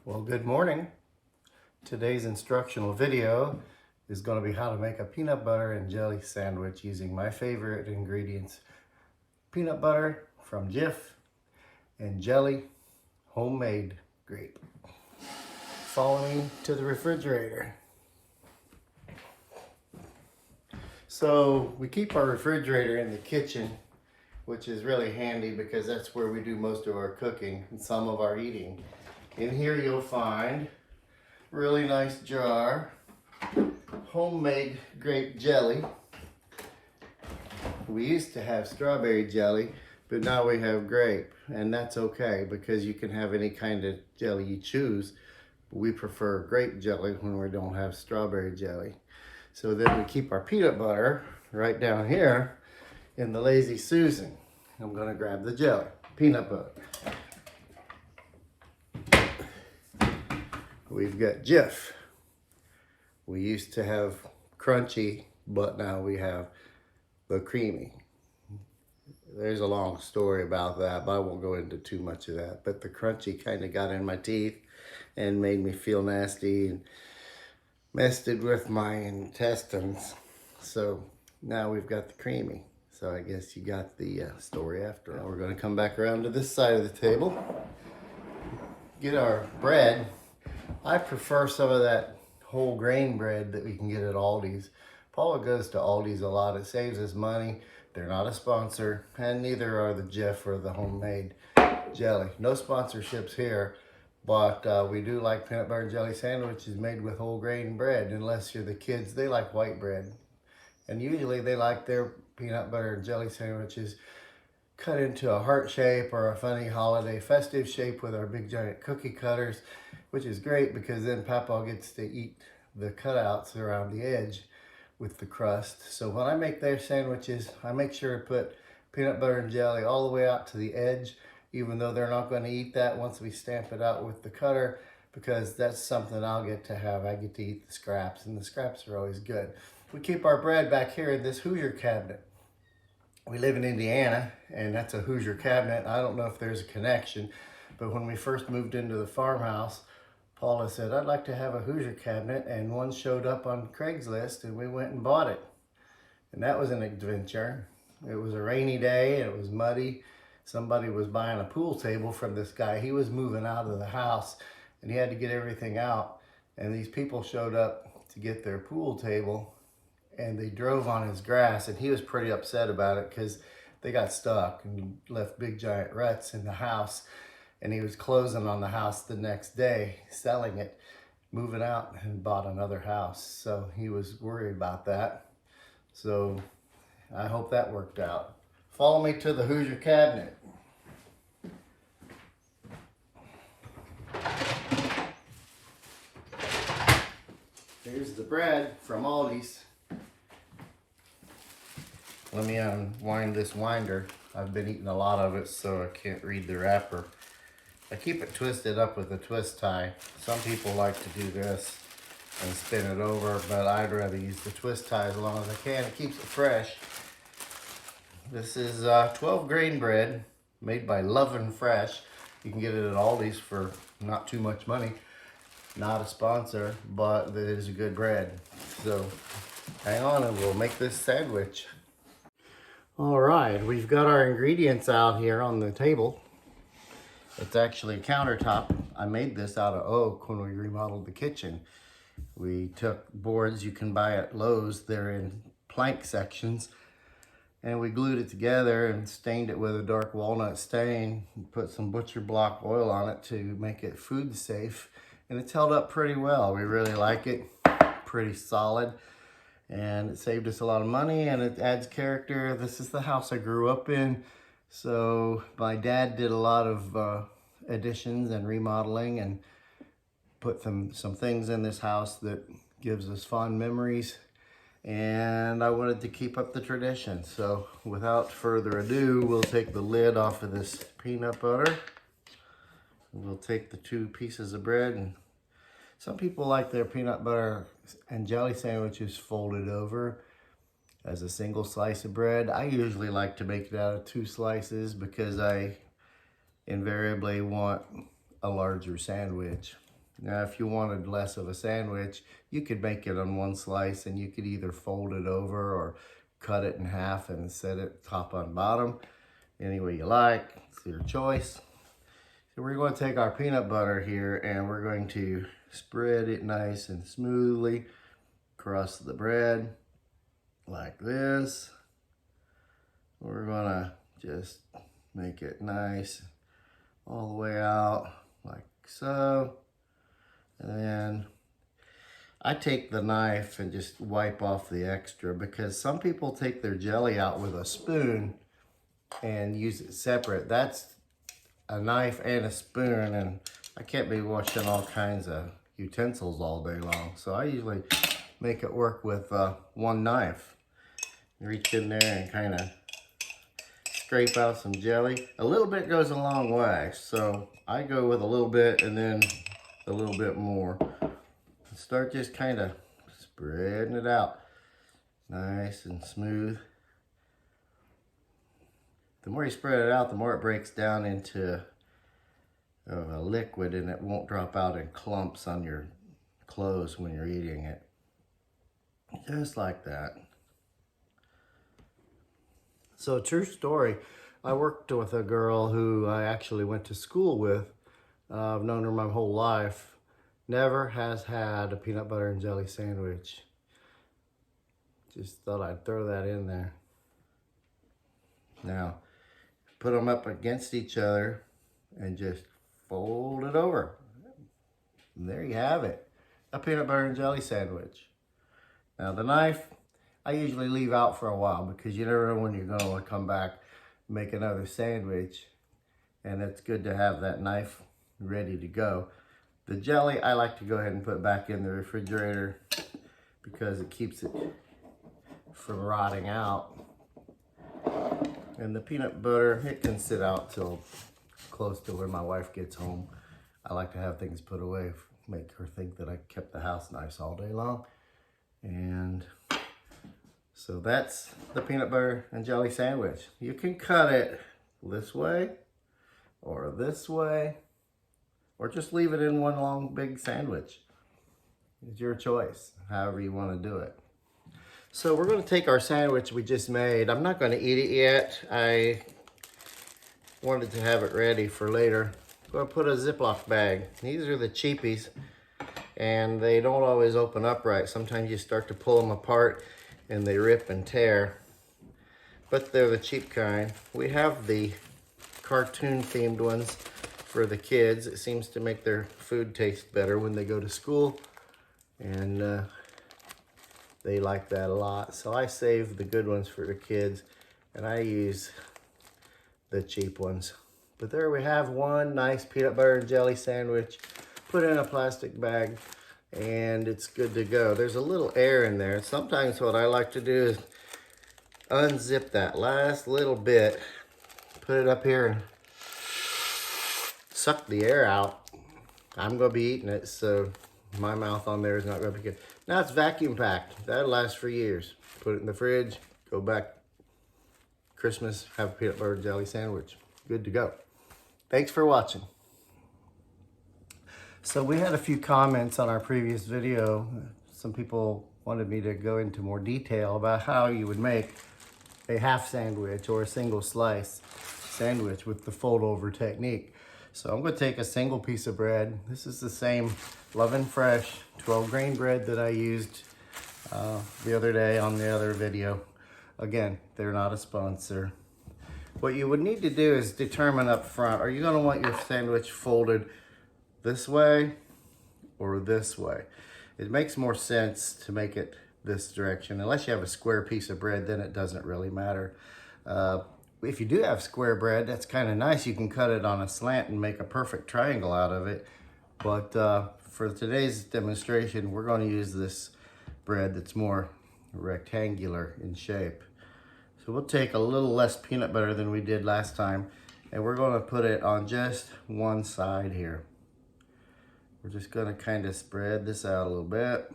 Well, good morning. Today's instructional video is going to be how to make a peanut butter and jelly sandwich using my favorite ingredients: peanut butter from Jif and jelly, homemade grape. Follow me to the refrigerator. So we keep our refrigerator in the kitchen, which is really handy because that's where we do most of our cooking and some of our eating. In here you'll find a really nice jar, homemade grape jelly. We used to have strawberry jelly, but now we have grape, and that's okay because you can have any kind of jelly you choose. But we prefer grape jelly when we don't have strawberry jelly. So then we keep our peanut butter right down here in the Lazy Susan. I'm gonna grab the jelly, peanut butter. We've got Jif. We used to have crunchy, but now we have the creamy. There's a long story about that, but I won't go into too much of that. But the crunchy kind of got in my teeth and made me feel nasty and messed it with my intestines. So now we've got the creamy. So I guess you got the story after all. We're going to come back around to this side of the table. Get our bread. I prefer some of that whole grain bread that we can get at Aldi's. Paula goes to Aldi's a lot. It saves us money. They're not a sponsor, and neither are the Jif or the homemade jelly. No sponsorships here, but we do like peanut butter and jelly sandwiches made with whole grain bread. Unless you're the kids, they like white bread. And usually they like their peanut butter and jelly sandwiches cut into a heart shape or a funny holiday festive shape with our big giant cookie cutters, which is great because then Papa gets to eat the cutouts around the edge with the crust. So when I make their sandwiches, I make sure to put peanut butter and jelly all the way out to the edge, even though they're not going to eat that once we stamp it out with the cutter, because that's something I'll get to have. I get to eat the scraps, and the scraps are always good. We keep our bread back here in this Hoosier cabinet. We live in Indiana, and that's a Hoosier cabinet. I don't know if there's a connection, but when we first moved into the farmhouse, Paula said, I'd like to have a Hoosier cabinet, and one showed up on Craigslist, and we went and bought it. And that was an adventure. It was a rainy day, and it was muddy. Somebody was buying a pool table from this guy. He was moving out of the house, and he had to get everything out. And these people showed up to get their pool table, and they drove on his grass, and he was pretty upset about it because they got stuck and left big giant ruts in the house, and he was closing on the house the next day, selling it, moving out, and bought another house. So he was worried about that. So I hope that worked out. Follow me to the Hoosier cabinet. Here's the bread from Aldi's. Let me unwind this winder. I've been eating a lot of it, so I can't read the wrapper. I keep it twisted up with a twist tie. Some people like to do this and spin it over, but I'd rather use the twist tie as long as I can. It keeps it fresh. This is 12 grain bread made by Lovin' Fresh. You can get it at Aldi's for not too much money. Not a sponsor, but it is a good bread. So hang on and we'll make this sandwich. All right, we've got our ingredients out here on the table. It's actually a countertop. I made this out of oak when we remodeled the kitchen. We took boards you can buy at Lowe's. They're in plank sections. And we glued it together and stained it with a dark walnut stain. Put some butcher block oil on it to make it food safe. And it's held up pretty well. We really like it. Pretty solid. And it saved us a lot of money, and it adds character. This is the house I grew up in. So my dad did a lot of additions and remodeling and put some things in this house that gives us fond memories. And I wanted to keep up the tradition. So without further ado, we'll take the lid off of this peanut butter. We'll take the two pieces of bread, and some people like their peanut butter and jelly sandwiches folded over as a single slice of bread. I usually like to make it out of 2 slices because I invariably want a larger sandwich. Now, if you wanted less of a sandwich, you could make it on one slice and you could either fold it over or cut it in half and set it top on bottom. Any way you like, it's your choice. So we're going to take our peanut butter here and we're going to spread it nice and smoothly across the bread like this. We're gonna just make it nice all the way out like so. And then I take the knife and just wipe off the extra, because some people take their jelly out with a spoon and use it separate. That's a knife and a spoon, and I can't be washing all kinds of utensils all day long. So I usually make it work with one knife. Reach in there and kind of scrape out some jelly. A little bit goes a long way, so I go with a little bit and then a little bit more. Start just kind of spreading it out nice and smooth. The more you spread it out, the more it breaks down into a liquid, and it won't drop out in clumps on your clothes when you're eating it. Just like that. So, true story, I worked with a girl who I actually went to school with. I've known her my whole life. Never has had a peanut butter and jelly sandwich. Just thought I'd throw that in there. Now, put them up against each other and just fold it over. And there you have it, a peanut butter and jelly sandwich. Now the knife, I usually leave out for a while because you never know when you're gonna come back, make another sandwich. And it's good to have that knife ready to go. The jelly, I like to go ahead and put back in the refrigerator because it keeps it from rotting out. And the peanut butter, it can sit out till close to when my wife gets home. I like to have things put away, make her think that I kept the house nice all day long. And so that's the peanut butter and jelly sandwich. You can cut it this way or this way, or just leave it in one long big sandwich. It's your choice, however you want to do it. So we're going to take our sandwich we just made. I'm not going to eat it yet. I wanted to have it ready for later. I'm going to put a Ziploc bag. These are the cheapies, and they don't always open up right. Sometimes you start to pull them apart and they rip and tear, but they're the cheap kind. We have the cartoon themed ones for the kids. It seems to make their food taste better when they go to school, and they like that a lot. So I save the good ones for the kids and I use the cheap ones. But there we have one nice peanut butter and jelly sandwich put in a plastic bag, and it's good to go. There's a little air in there. Sometimes what I like to do is unzip that last little bit, put it up here and suck the air out. I'm gonna be eating it, so my mouth on there is not gonna be good. Now it's vacuum packed. That'll last for years. Put it in the fridge, go back Christmas, have a peanut butter and jelly sandwich. Good to go. Thanks for watching. So we had a few comments on our previous video. Some people wanted me to go into more detail about how you would make a half sandwich or a single slice sandwich with the fold over technique. So I'm going to take a single piece of bread. This is the same Love and Fresh 12 grain bread that I used the other day on the other video. Again, they're not a sponsor. What you would need to do is determine up front, are you going to want your sandwich folded this way or this way? It makes more sense to make it this direction. Unless you have a square piece of bread, then it doesn't really matter. If you do have square bread, that's kind of nice. You can cut it on a slant and make a perfect triangle out of it. But for today's demonstration, we're going to use this bread that's more rectangular in shape. So we'll take a little less peanut butter than we did last time, and we're going to put it on just one side here. We're just going to kind of spread this out a little bit.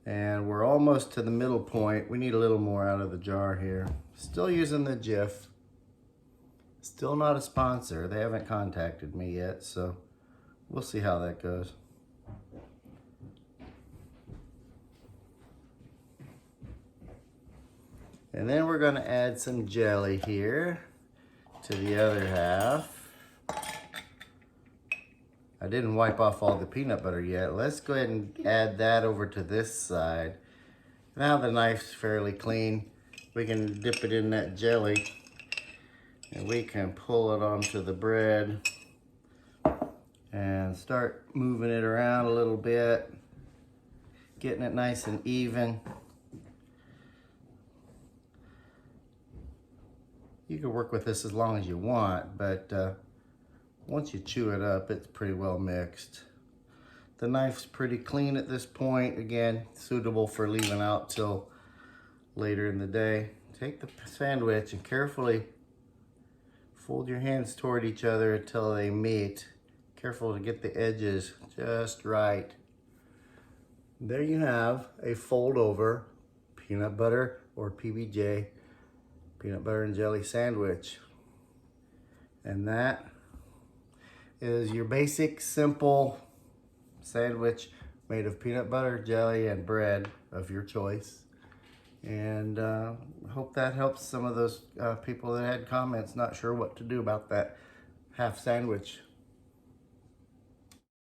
And we're almost to the middle point. We need a little more out of the jar here. Still using the Jif. Still not a sponsor. They haven't contacted me yet, so We'll see how that goes. And then we're going to add some jelly here to the other half. I didn't wipe off all the peanut butter yet. Let's go ahead and add that over to this side. Now the knife's fairly clean. We can dip it in that jelly and we can pull it onto the bread and start moving it around a little bit, getting it nice and even. You can work with this as long as you want, but once you chew it up, it's pretty well mixed. The knife's pretty clean at this point. Again, suitable for leaving out till later in the day. Take the sandwich and carefully fold your hands toward each other until they meet. Careful to get the edges just right. There you have a fold over peanut butter or PBJ, peanut butter and jelly sandwich. And that is your basic, simple sandwich made of peanut butter, jelly, and bread of your choice. And I hope that helps some of those people that had comments not sure what to do about that half sandwich.